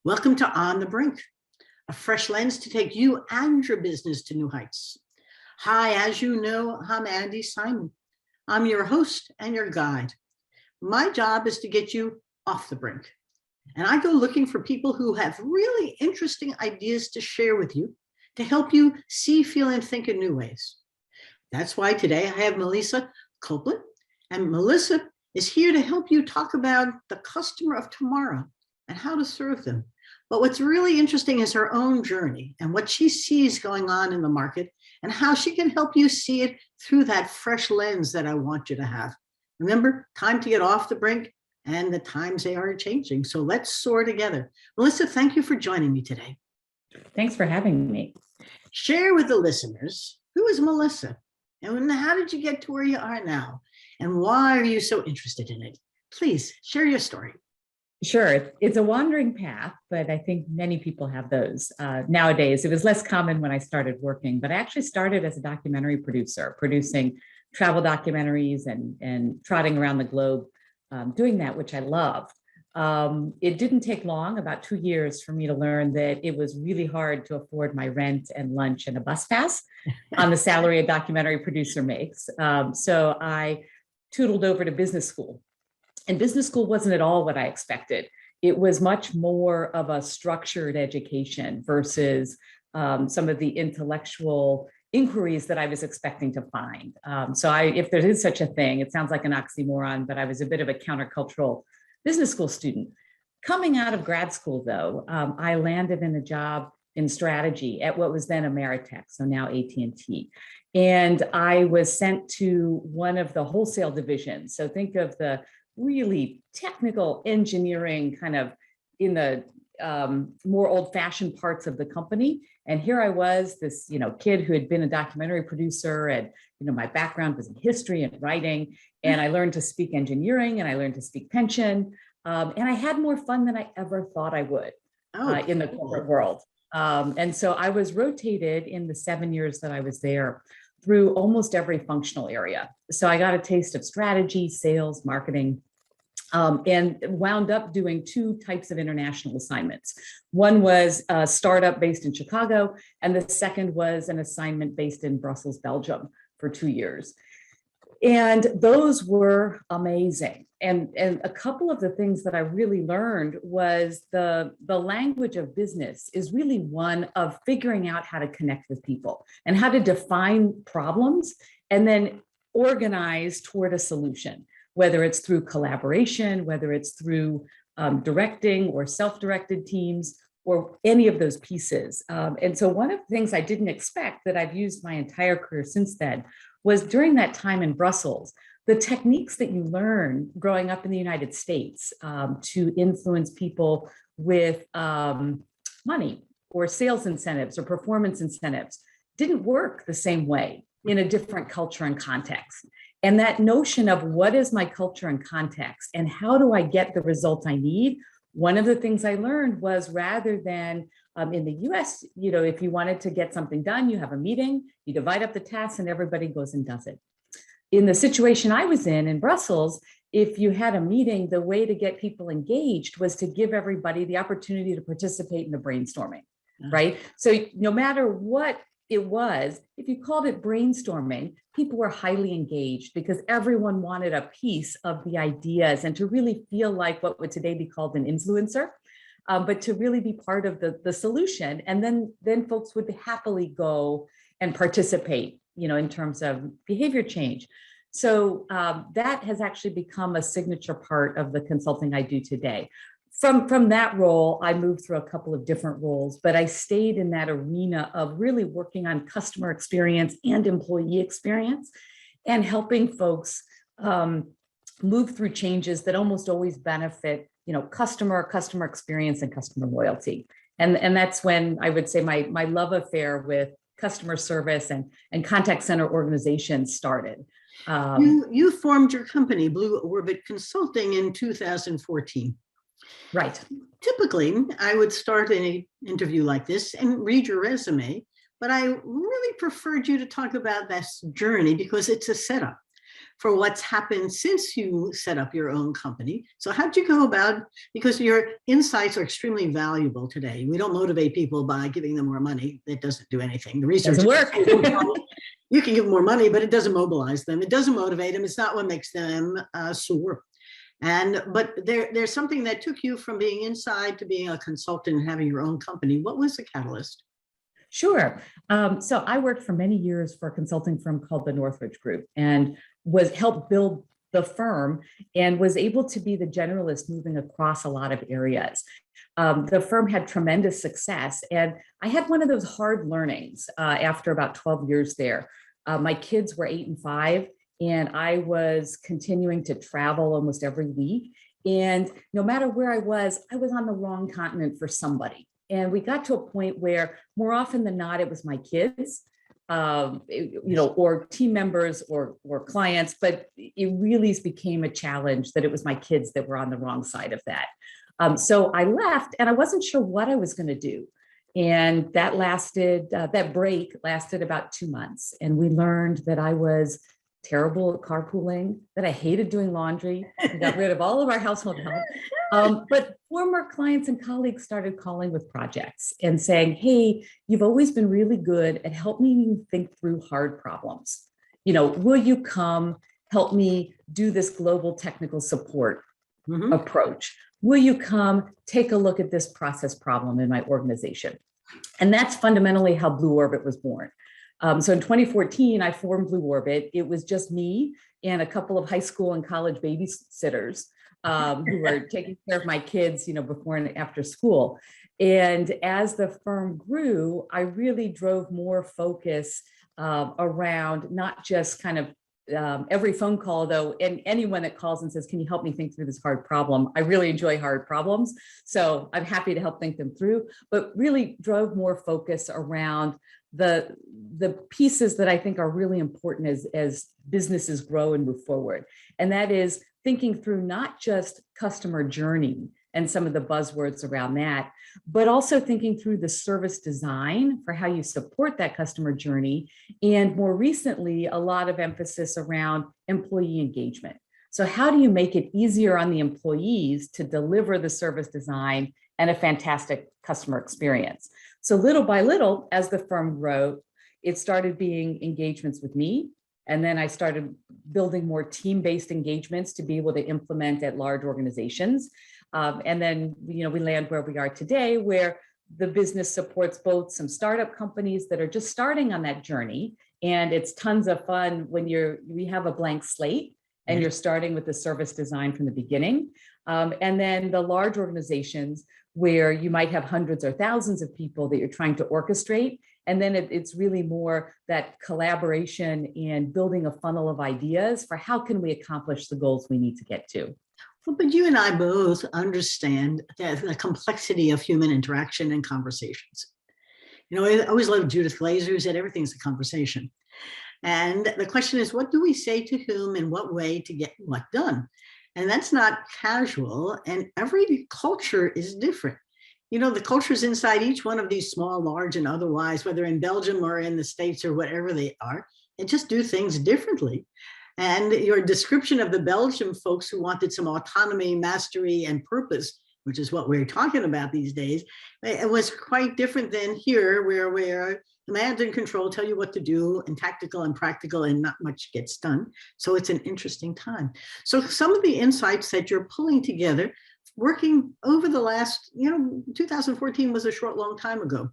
Welcome to On the Brink, a fresh lens to take you and your business to new heights. Hi, as you know, I'm Andi Simon. I'm your host and your guide. My job is to get you off the brink. And I go looking for people who have really interesting ideas to share with you to help you see, feel, and think in new ways. That's why today I have Melissa Copeland, and Melissa is here to help you talk about the customer of tomorrow and how to serve them. But what's really interesting is her own journey and what she sees going on in the market and how she can help you see it through that fresh lens that I want you to have. Remember, time to get off the brink, and the times they are changing. So let's soar together. Melissa, thank you for joining me today. Thanks for having me. Share with the listeners, who is Melissa? And how did you get to where you are now? And why are you so interested in it? Please share your story. Sure. It's a wandering path, but I think many people have those nowadays. It was less common when I started working, but I actually started as a documentary producer, producing travel documentaries and trotting around the globe, doing that, which I love. It didn't take long, about 2 years, for me to learn that it was really hard to afford my rent and lunch and a bus pass on the salary a documentary producer makes. So I tootled over to business school. And business school wasn't at all what I expected. It was much more of a structured education versus some of the intellectual inquiries that I was expecting to find. If there is such a thing, it sounds like an oxymoron, but I was a bit of a countercultural business school student. Coming out of grad school, though, I landed in a job in strategy at what was then Ameritech, so now AT&T. And I was sent to one of the wholesale divisions. So think of the really technical engineering kind of in the more old-fashioned parts of the company. And here I was, this kid who had been a documentary producer, and my background was in history and writing, and I learned to speak engineering and I learned to speak pension, and I had more fun than I ever thought I would in the corporate world. And so I was rotated in the 7 years that I was there through almost every functional area. So I got a taste of strategy, sales, marketing, and wound up doing two types of international assignments. One was a startup based in Chicago, and the second was an assignment based in Brussels, Belgium for 2 years. And those were amazing. And a couple of the things that I really learned was the language of business is really one of figuring out how to connect with people and how to define problems and then organize toward a solution, whether it's through collaboration, whether it's through directing or self-directed teams, or any of those pieces. And so one of the things I didn't expect that I've used my entire career since then was during that time in Brussels, the techniques that you learn growing up in the United States to influence people with money or sales incentives or performance incentives didn't work the same way in a different culture and context. And that notion of what is my culture and context and how do I get the result I need? One of the things I learned was rather than in the US, if you wanted to get something done, you have a meeting, you divide up the tasks and everybody goes and does it. In the situation I was in Brussels, if you had a meeting, the way to get people engaged was to give everybody the opportunity to participate in the brainstorming, right? So no matter what it was, if you called it brainstorming, people were highly engaged because everyone wanted a piece of the ideas and to really feel like what would today be called an influencer, but to really be part of the solution. And then folks would happily go and participate, in terms of behavior change. So that has actually become a signature part of the consulting I do today. From that role, I moved through a couple of different roles, but I stayed in that arena of really working on customer experience and employee experience and helping folks move through changes that almost always benefit, customer experience and customer loyalty. And that's when I would say my love affair with customer service and contact center organizations started. You formed your company, Blue Orbit Consulting, in 2014. Right. Typically, I would start an interview like this and read your resume, but I really preferred you to talk about this journey because it's a setup. for what's happened since you set up your own company. So how'd you go about, because your insights are extremely valuable today. We don't motivate people by giving them more money. That doesn't do anything. The research doesn't work. You can give them more money, but it doesn't mobilize them. It doesn't motivate them. It's not what makes them soar. But there's something that took you from being inside to being a consultant and having your own company. What was the catalyst? Sure. So I worked for many years for a consulting firm called the Northridge Group and was helped build the firm and was able to be the generalist moving across a lot of areas. The firm had tremendous success, and I had one of those hard learnings after about 12 years there. My kids were 8 and 5, and I was continuing to travel almost every week. And no matter where I was on the wrong continent for somebody. And we got to a point where more often than not, it was my kids, or team members or clients, but it really became a challenge that it was my kids that were on the wrong side of that. So I left and I wasn't sure what I was going to do. And that break lasted about 2 months. And we learned that I was terrible at carpooling, that I hated doing laundry. We got rid of all of our household help. But former clients and colleagues started calling with projects and saying, hey, you've always been really good at helping me think through hard problems. Will you come help me do this global technical support approach? Will you come take a look at this process problem in my organization? And that's fundamentally how Blue Orbit was born. So in 2014, I formed Blue Orbit. It was just me and a couple of high school and college babysitters who were taking care of my kids, before and after school. And as the firm grew, I really drove more focus around not just kind of every phone call, though, and anyone that calls and says, can you help me think through this hard problem? I really enjoy hard problems. So I'm happy to help think them through, but really drove more focus around the pieces that I think are really important as businesses grow and move forward. And that is thinking through not just customer journey and some of the buzzwords around that, but also thinking through the service design for how you support that customer journey. And more recently, a lot of emphasis around employee engagement. So how do you make it easier on the employees to deliver the service design and a fantastic customer experience? So little by little, as the firm grew, it started being engagements with me. And then I started building more team-based engagements to be able to implement at large organizations. And then, we land where we are today, where the business supports both some startup companies that are just starting on that journey. And it's tons of fun when we have a blank slate and you're starting with the service design from the beginning. And then the large organizations where you might have hundreds or thousands of people that you're trying to orchestrate. And then it's really more that collaboration and building a funnel of ideas for how can we accomplish the goals we need to get to. Well, but you and I both understand the complexity of human interaction and conversations. I always loved Judith Glaser, who said everything's a conversation. And the question is, what do we say to whom in what way to get what done? And that's not casual. And every culture is different. The cultures inside each one of these small, large, and otherwise, whether in Belgium or in the States or whatever they are, they just do things differently. And your description of the Belgian folks who wanted some autonomy, mastery, and purpose, which is what we're talking about these days, it was quite different than here, where command and control tell you what to do, and tactical and practical, and not much gets done. So it's an interesting time. So some of the insights that you're pulling together, working over the last, 2014 was a long time ago.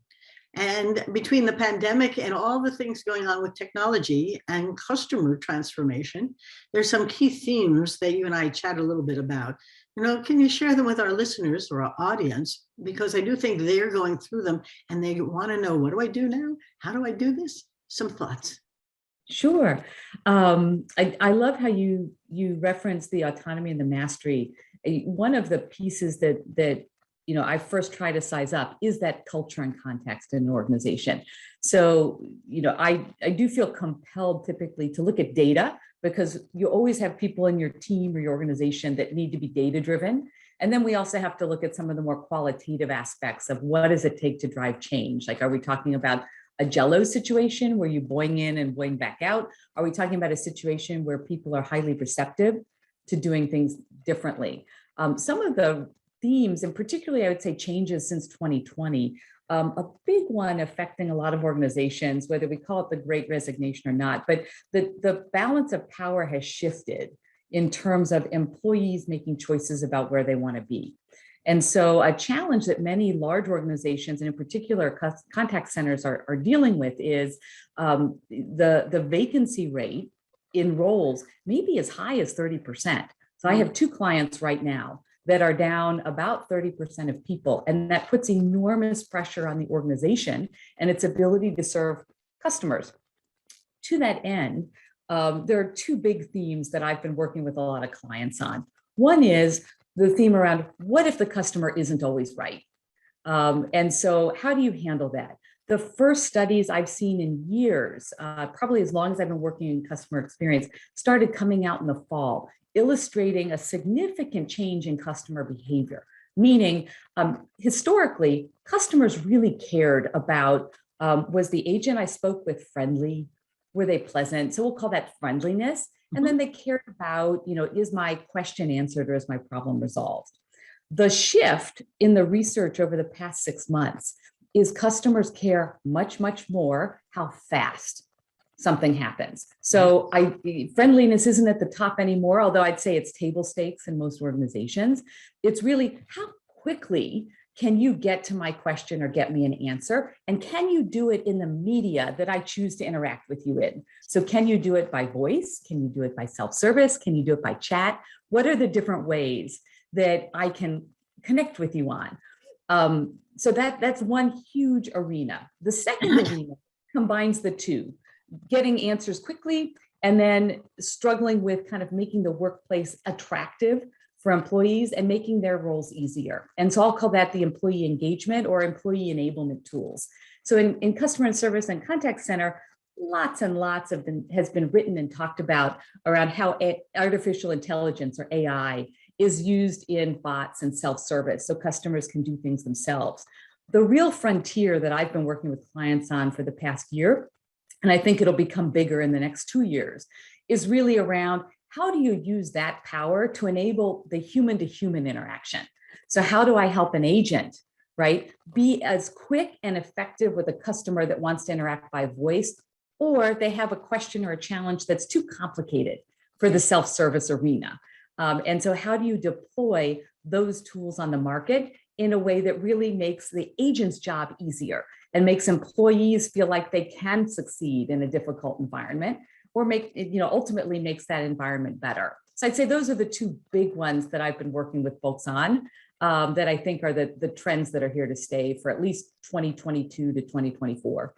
And between the pandemic and all the things going on with technology and customer transformation, there's some key themes that you and I chat a little bit about. Can you share them with our listeners or our audience? Because I do think they're going through them and they want to know, what do I do now? How do I do this? Some thoughts. Sure. I love how you reference the autonomy and the mastery. One of the pieces that I first try to size up is that culture and context in an organization. So, I do feel compelled typically to look at data, because you always have people in your team or your organization that need to be data driven. And then we also have to look at some of the more qualitative aspects of what does it take to drive change? Like, are we talking about a jello situation where you boing in and boing back out? Are we talking about a situation where people are highly receptive to doing things differently? Some of the themes, and particularly I would say changes since 2020, a big one affecting a lot of organizations, whether we call it the Great Resignation or not, but the balance of power has shifted in terms of employees making choices about where they want to be. And so a challenge that many large organizations, and in particular contact centers, are dealing with is the vacancy rate in roles may be as high as 30%. So I have 2 clients right now that are down about 30% of people, and that puts enormous pressure on the organization and its ability to serve customers. To that end, there are 2 big themes that I've been working with a lot of clients on. One is the theme around what if the customer isn't always right? And so how do you handle that? The first studies I've seen in years, probably as long as I've been working in customer experience, started coming out in the fall, illustrating a significant change in customer behavior. Meaning, historically, customers really cared about, was the agent I spoke with friendly? Were they pleasant? So we'll call that friendliness. And then they cared about, is my question answered or is my problem resolved? The shift in the research over the past 6 months is customers care much, much more how fast something happens. So friendliness isn't at the top anymore, although I'd say it's table stakes in most organizations. It's really how quickly can you get to my question or get me an answer? And can you do it in the media that I choose to interact with you in? So can you do it by voice? Can you do it by self-service? Can you do it by chat? What are the different ways that I can connect with you on? So that's one huge arena. The second arena combines the 2, getting answers quickly and then struggling with kind of making the workplace attractive for employees and making their roles easier. And so I'll call that the employee engagement or employee enablement tools. So in customer service and contact center, lots and lots has been written and talked about around how artificial intelligence or AI is used in bots and self-service so customers can do things themselves. The real frontier that I've been working with clients on for the past year, and I think it'll become bigger in the next 2 years, is really around how do you use that power to enable the human-to-human interaction? So how do I help an agent, right, be as quick and effective with a customer that wants to interact by voice, or they have a question or a challenge that's too complicated for the self-service arena? And so how do you deploy those tools on the market in a way that really makes the agent's job easier and makes employees feel like they can succeed in a difficult environment, or ultimately makes that environment better? So I'd say those are the 2 big ones that I've been working with folks on that I think are the trends that are here to stay for at least 2022 to 2024.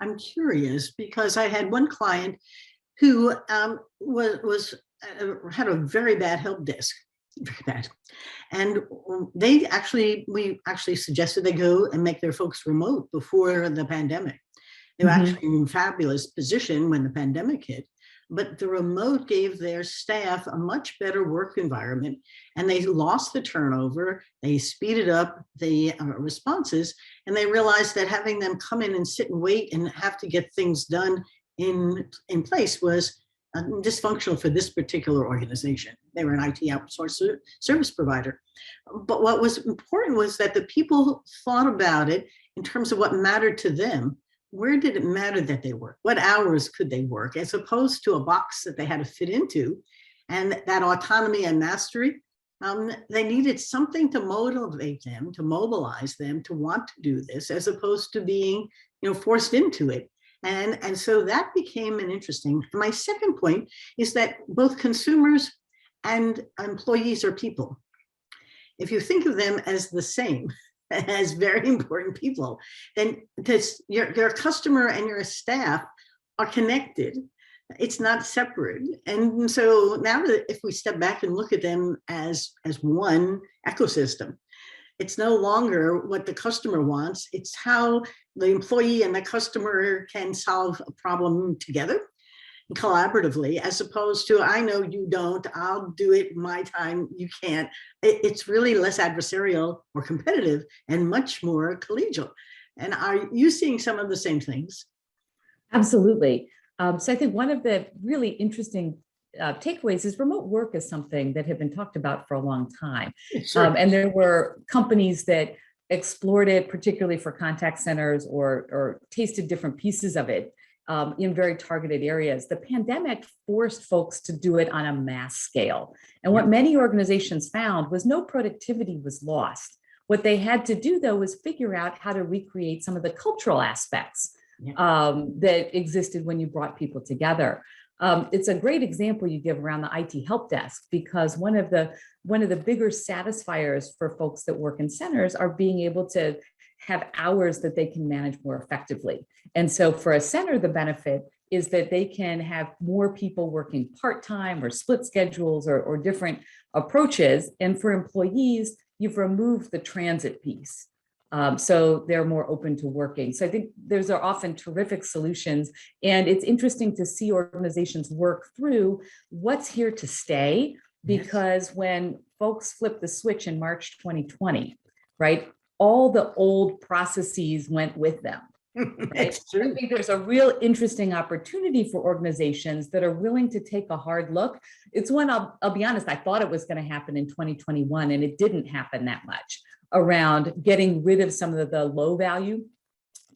I'm curious because I had one client who had a very bad help desk, very bad. And we actually suggested they go and make their folks remote before the pandemic. They were actually in a fabulous position when the pandemic hit, but the remote gave their staff a much better work environment, and they lost the turnover. They speeded up the responses, and they realized that having them come in and sit and wait and have to get things done in place was dysfunctional for this particular organization. They were an IT outsourced service provider. But what was important was that the people thought about it in terms of what mattered to them. Where did it matter that they work? What hours could they work, as opposed to a box that they had to fit into? And that autonomy and mastery, they needed something to motivate them, to mobilize them to want to do this, as opposed to being, forced into it. And so that became an interesting. My second point is that both consumers and employees are people. If you think of them as the same, as very important people, then your customer and your staff are connected. It's not separate. And so now that if we step back and look at them as one ecosystem, it's no longer what the customer wants. It's how the employee and the customer can solve a problem together collaboratively, as opposed to, I know you don't, I'll do it my time, you can't. It's really less adversarial or competitive and much more collegial. And are you seeing some of the same things? Absolutely. So I think one of the really interesting takeaways is remote work is something that had been talked about for a long time. Sure. And there were companies that explored it, particularly for contact centers, or tasted different pieces of it in very targeted areas. The pandemic forced folks to do it on a mass scale. And what many organizations found was no productivity was lost. What they had to do, though, was figure out how to recreate some of the cultural aspects that existed when you brought people together. It's a great example you give around the IT help desk, because one of the bigger satisfiers for folks that work in centers are being able to have hours that they can manage more effectively. And so for a center, the benefit is that they can have more people working part-time or split schedules or different approaches. And for employees, you've removed the transit piece. So they're more open to working. So I think those are often terrific solutions. And it's interesting to see organizations work through what's here to stay, because when folks flipped the switch in March 2020, right, all the old processes went with them. Right? It's true. I think there's a real interesting opportunity for organizations that are willing to take a hard look. It's one, I'll be honest, I thought it was going to happen in 2021, and it didn't happen that much, around getting rid of some of the low value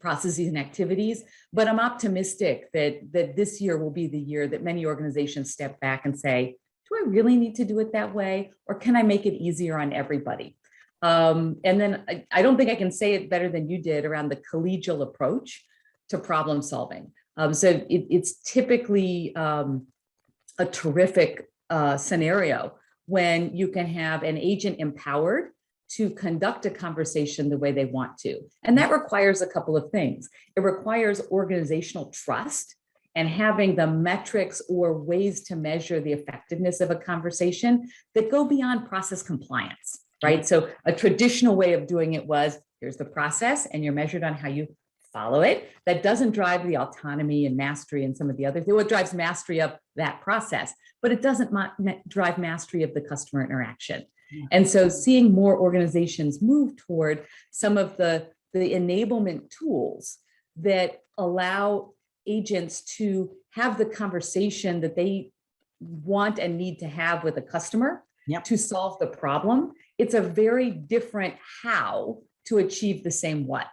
processes and activities. But I'm optimistic that this year will be the year that many organizations step back and say, do I really need to do it that way? Or can I make it easier on everybody? And then I don't think I can say it better than you did around the collegial approach to problem solving. So it's typically a terrific scenario when you can have an agent empowered to conduct a conversation the way they want to. And that requires a couple of things. It requires organizational trust and having the metrics or ways to measure the effectiveness of a conversation that go beyond process compliance. Right. So a traditional way of doing it was, here's the process and you're measured on how you follow it. That doesn't drive the autonomy and mastery and some of the other things. What drives mastery of that process, but it doesn't drive mastery of the customer interaction. And so seeing more organizations move toward some of the enablement tools that allow agents to have the conversation that they want and need to have with a customer to solve the problem. It's a very different how to achieve the same what.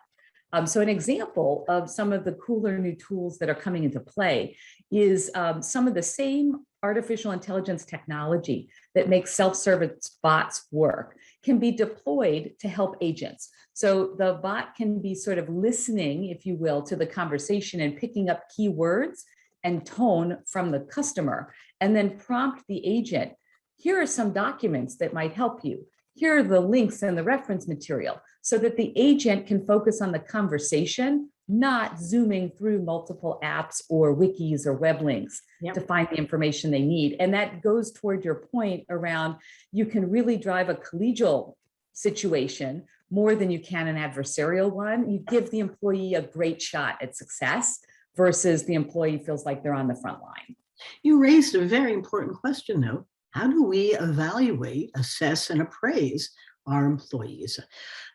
So an example of some of the cooler new tools that are coming into play is some of the same artificial intelligence technology that makes self-service bots work can be deployed to help agents. So the bot can be sort of listening, if you will, to the conversation and picking up keywords and tone from the customer, and then prompt the agent, here are some documents that might help you. Here are the links and the reference material, so that the agent can focus on the conversation, not zooming through multiple apps or wikis or web links to find the information they need. And that goes toward your point around, you can really drive a collegial situation more than you can an adversarial one. You give the employee a great shot at success versus the employee feels like they're on the front line. You raised a very important question, though. How do we evaluate, assess, and appraise our employees?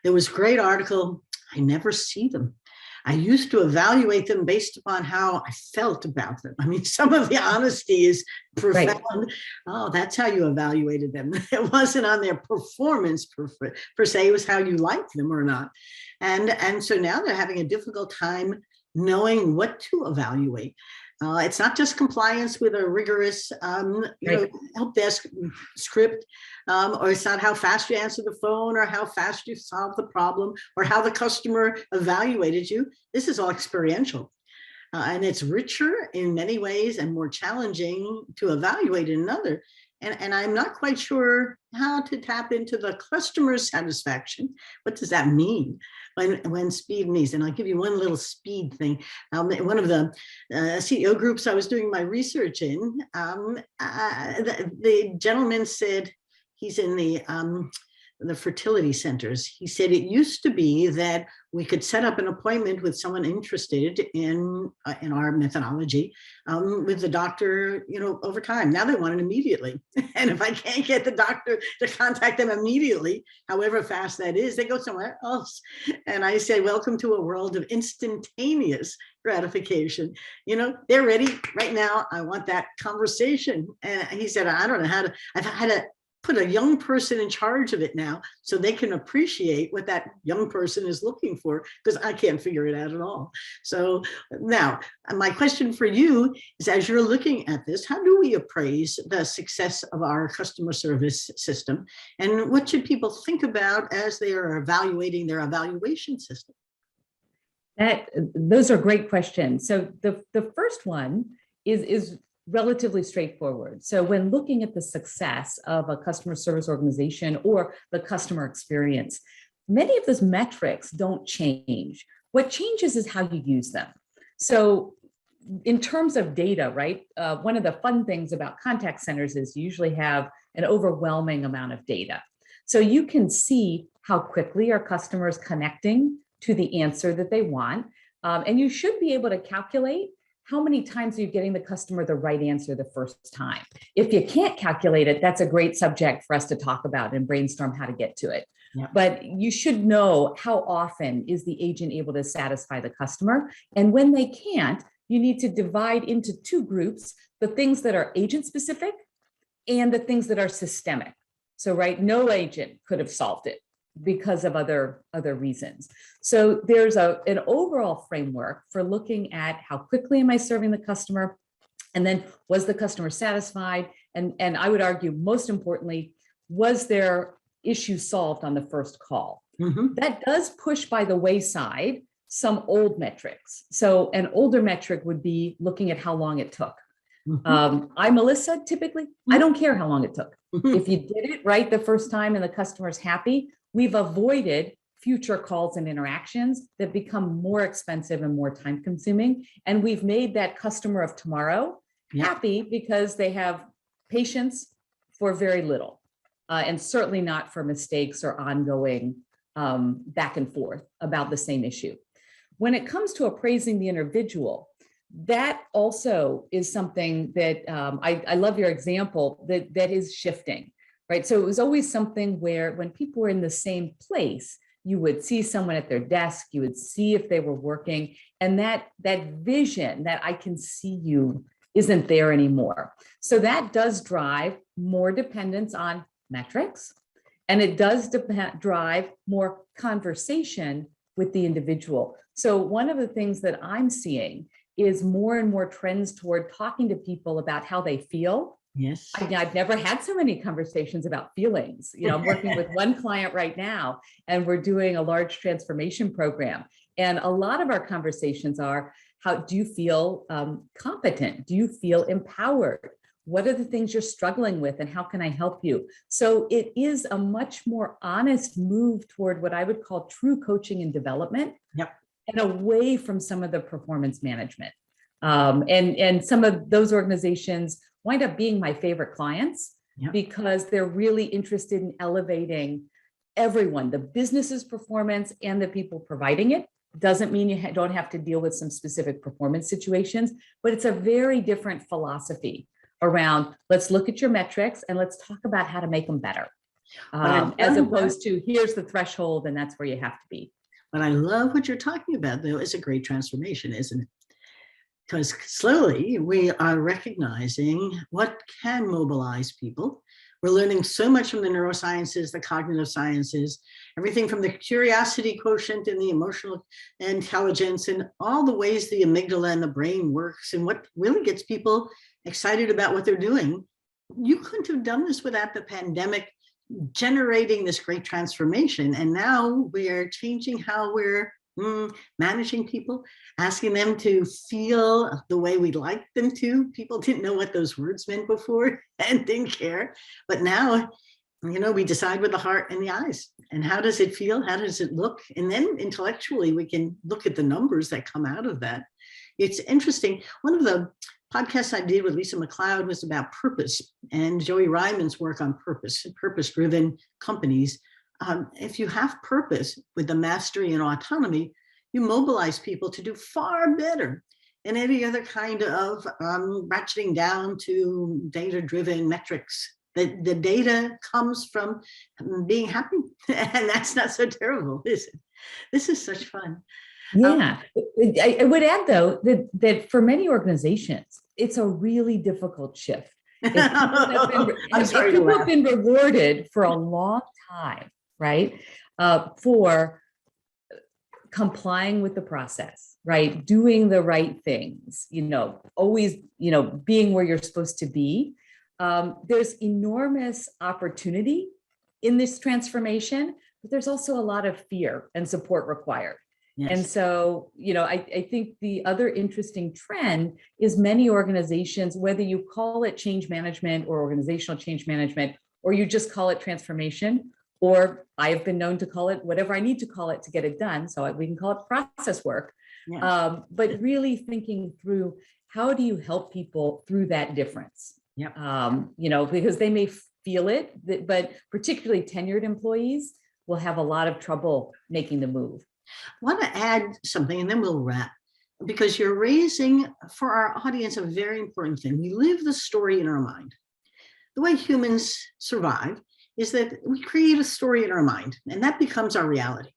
There was a great article. I never see them. I used to evaluate them based upon how I felt about them. I mean, some of the honesty is profound. Right. Oh, that's how you evaluated them. It wasn't on their performance per se. It was how you liked them or not. And so now they're having a difficult time knowing what to evaluate. It's not just compliance with a rigorous help desk script, or it's not how fast you answer the phone or how fast you solve the problem or how the customer evaluated you. This is all experiential. And it's richer in many ways and more challenging to evaluate in another. And I'm not quite sure how to tap into the customer satisfaction. What does that mean when speed means? And I'll give you one little speed thing. One of the CEO groups I was doing my research in, the gentleman said he's in the the fertility centers. He said it used to be that we could set up an appointment with someone interested in our methodology with the doctor, over time. Now they want it immediately. And if I can't get the doctor to contact them immediately, however fast that is, they go somewhere else. And I say, welcome to a world of instantaneous gratification. They're ready right now. I want that conversation. And he said, I don't know how to, I've had to put a young person in charge of it now so they can appreciate what that young person is looking for, because I can't figure it out at all. So now my question for you is, as you're looking at this, how do we appraise the success of our customer service system? And what should people think about as they are evaluating their evaluation system? Those are great questions. So the first one is relatively straightforward. So when looking at the success of a customer service organization or the customer experience, many of those metrics don't change. What changes is how you use them. So in terms of data, right, one of the fun things about contact centers is you usually have an overwhelming amount of data. So you can see how quickly are customers connecting to the answer that they want. And you should be able to calculate how many times are you getting the customer the right answer the first time. If you can't calculate it, that's a great subject for us to talk about and brainstorm how to get to it. Yeah. But you should know how often is the agent able to satisfy the customer. And when they can't, you need to divide into two groups, the things that are agent specific and the things that are systemic. So, right, no agent could have solved it because of other reasons. So there's an overall framework for looking at how quickly am I serving the customer, and then was the customer satisfied? And I would argue, most importantly, was their issue solved on the first call? Mm-hmm. That does push by the wayside some old metrics. So an older metric would be looking at how long it took. Mm-hmm. I'm Melissa, typically, mm-hmm. I don't care how long it took. Mm-hmm. If you did it right the first time and the customer's happy, we've avoided future calls and interactions that become more expensive and more time consuming. And we've made that customer of tomorrow happy because they have patience for very little, and certainly not for mistakes or ongoing back and forth about the same issue. When it comes to appraising the individual, that also is something that I love your example that is shifting. Right. So it was always something where when people were in the same place, you would see someone at their desk, you would see if they were working, and that vision that I can see you isn't there anymore. So that does drive more dependence on metrics, and it does drive more conversation with the individual. So one of the things that I'm seeing is more and more trends toward talking to people about how they feel. Yes. I've never had so many conversations about feelings. I'm working with one client right now, and we're doing a large transformation program. And a lot of our conversations are, how do you feel competent? Do you feel empowered? What are the things you're struggling with, and how can I help you? So it is a much more honest move toward what I would call true coaching and development. Yep. And away from some of the performance management. And some of those organizations wind up being my favorite clients because they're really interested in elevating everyone, the business's performance and the people providing it. Doesn't mean you don't have to deal with some specific performance situations, but it's a very different philosophy around, let's look at your metrics and let's talk about how to make them better, as opposed to here's the threshold and that's where you have to be. But I love what you're talking about, though. It's a great transformation, isn't it? Because slowly we are recognizing what can mobilize people. We're learning so much from the neurosciences, the cognitive sciences, everything from the curiosity quotient and the emotional intelligence and all the ways the amygdala and the brain works and what really gets people excited about what they're doing. You couldn't have done this without the pandemic generating this great transformation. And now we're changing how we're managing people, asking them to feel the way we'd like them to. People didn't know what those words meant before and didn't care. But now, we decide with the heart and the eyes. And how does it feel? How does it look? And then intellectually, we can look at the numbers that come out of that. It's interesting. One of the podcasts I did with Lisa McLeod was about purpose, and Joey Ryman's work on purpose-driven companies If you have purpose with the mastery and autonomy, you mobilize people to do far better than any other kind of ratcheting down to data-driven metrics. The data comes from being happy, and that's not so terrible, is it? This is such fun. Yeah, I would add though that for many organizations, it's a really difficult shift. If people have been rewarded for a long time, right, for complying with the process, right, doing the right things, always, being where you're supposed to be, there's enormous opportunity in this transformation, but there's also a lot of fear and support required. Yes. And so, I think the other interesting trend is many organizations, whether you call it change management or organizational change management, or you just call it transformation, or I have been known to call it whatever I need to call it to get it done. So we can call it process work, yes. But really thinking through, how do you help people through that difference? Yep. Because they may feel it, but particularly tenured employees will have a lot of trouble making the move. I want to add something and then we'll wrap, because you're raising for our audience a very important thing. We live the story in our mind. The way humans survive is that we create a story in our mind, and that becomes our reality.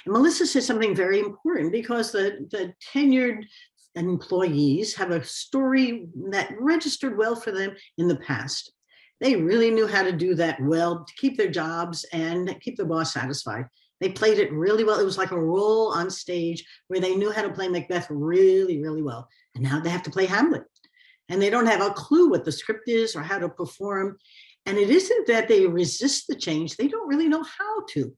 And Melissa said something very important, because the tenured employees have a story that registered well for them in the past. They really knew how to do that well to keep their jobs and keep the boss satisfied. They played it really well. It was like a role on stage where they knew how to play Macbeth really, really well. And now they have to play Hamlet. And they don't have a clue what the script is or how to perform. And it isn't that they resist the change. They don't really know how to.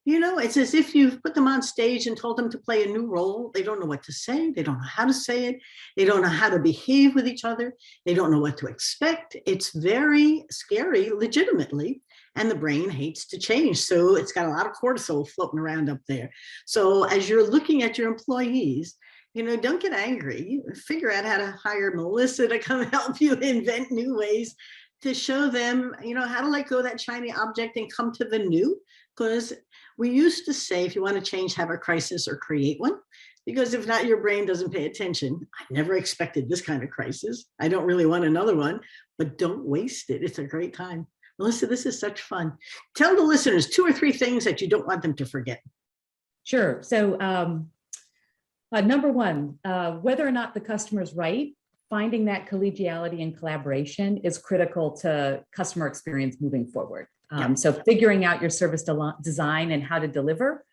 It's as if you've put them on stage and told them to play a new role. They don't know what to say. They don't know how to say it. They don't know how to behave with each other. They don't know what to expect. It's very scary, legitimately. And the brain hates to change. So it's got a lot of cortisol floating around up there. So as you're looking at your employees, don't get angry. Figure out how to hire Melissa to come help you invent new ways to show them, how to let go of that shiny object and come to the new. Because we used to say, if you want to change, have a crisis or create one. Because if not, your brain doesn't pay attention. I never expected this kind of crisis. I don't really want another one, but don't waste it. It's a great time. Melissa, this is such fun. Tell the listeners 2 or 3 things that you don't want them to forget. Sure. So number one, whether or not the customer's right, finding that collegiality and collaboration is critical to customer experience moving forward. So figuring out your service design and how to deliver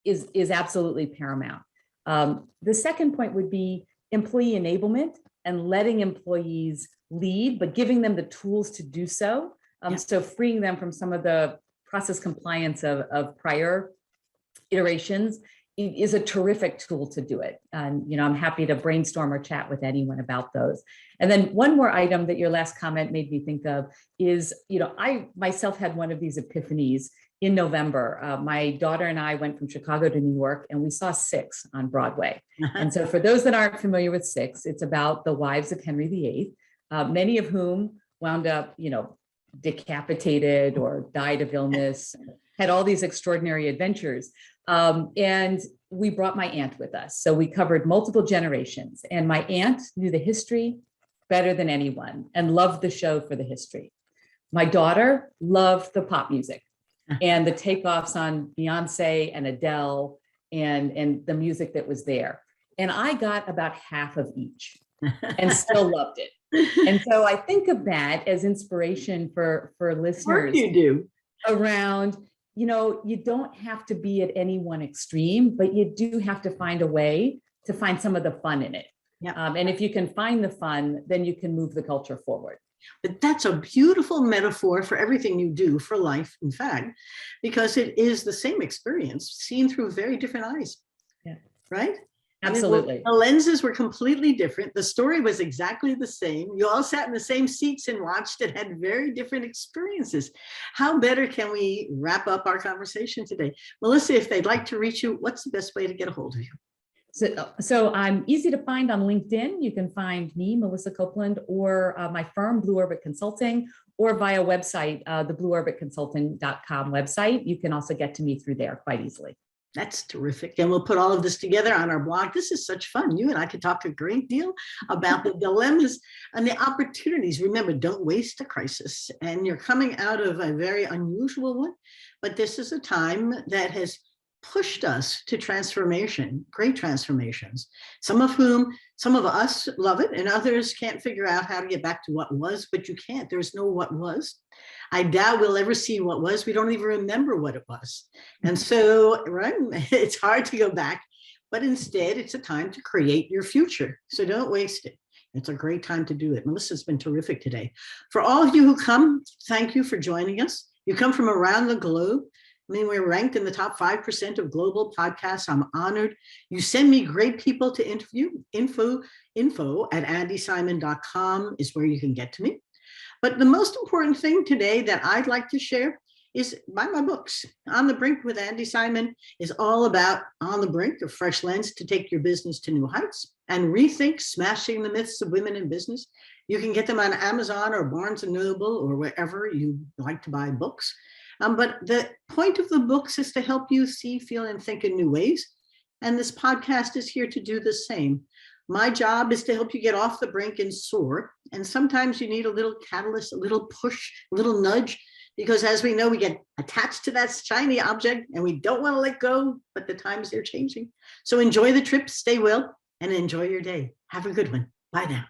is absolutely paramount. The second point would be employee enablement and letting employees lead, but giving them the tools to do so. So freeing them from some of the process compliance of prior iterations is a terrific tool to do it. And, I'm happy to brainstorm or chat with anyone about those. And then one more item that your last comment made me think of is, I myself had one of these epiphanies in November. My daughter and I went from Chicago to New York, and we saw Six on Broadway. And so for those that aren't familiar with Six, it's about the wives of Henry VIII, many of whom wound up, decapitated or died of illness, had all these extraordinary adventures. And we brought my aunt with us. So we covered multiple generations, and my aunt knew the history better than anyone and loved the show for the history. My daughter loved the pop music and the takeoffs on Beyonce and Adele and the music that was there. And I got about half of each and still loved it. And so I think of that as inspiration for listeners. You do. Around, you don't have to be at any one extreme, but you do have to find a way to find some of the fun in it. Yep. And if you can find the fun, then you can move the culture forward. But that's a beautiful metaphor for everything you do for life, in fact, because it is the same experience seen through very different eyes. Yeah. Right? Absolutely. The lenses were completely different. The story was exactly the same. You all sat in the same seats and watched and had very different experiences. How better can we wrap up our conversation today? Melissa, if they'd like to reach you, what's the best way to get a hold of you? So I'm easy to find on LinkedIn. You can find me, Melissa Copeland, or my firm, Blue Orbit Consulting, or via website, the blueorbitconsulting.com website. You can also get to me through there quite easily. That's terrific. And we'll put all of this together on our blog. This is such fun. You and I could talk a great deal about the dilemmas and the opportunities. Remember, don't waste a crisis. And you're coming out of a very unusual one, but this is a time that has pushed us to transformation, great transformations, some of us love it and others can't figure out how to get back to what was, but you can't. There's no what was. I doubt we'll ever see what was. We don't even remember what it was. And so, right, it's hard to go back, but instead it's a time to create your future. So don't waste it. It's a great time to do it. Melissa's been terrific today. For all of you who come, thank you for joining us. You come from around the globe. I mean, we're ranked in the top 5% of global podcasts. I'm honored. You send me great people to interview. Info at andisimon.com is where you can get to me. But the most important thing today that I'd like to share is buy my books. On the Brink with Andi Simon is all about On the Brink, a fresh lens to take your business to new heights, and Rethink, smashing the myths of women in business. You can get them on Amazon or Barnes & Noble or wherever you like to buy books. But the point of the books is to help you see, feel, and think in new ways. And this podcast is here to do the same. My job is to help you get off the brink and soar. And sometimes you need a little catalyst, a little push, a little nudge, because as we know, we get attached to that shiny object and we don't want to let go, but the times are changing. So enjoy the trip, stay well, and enjoy your day. Have a good one. Bye now.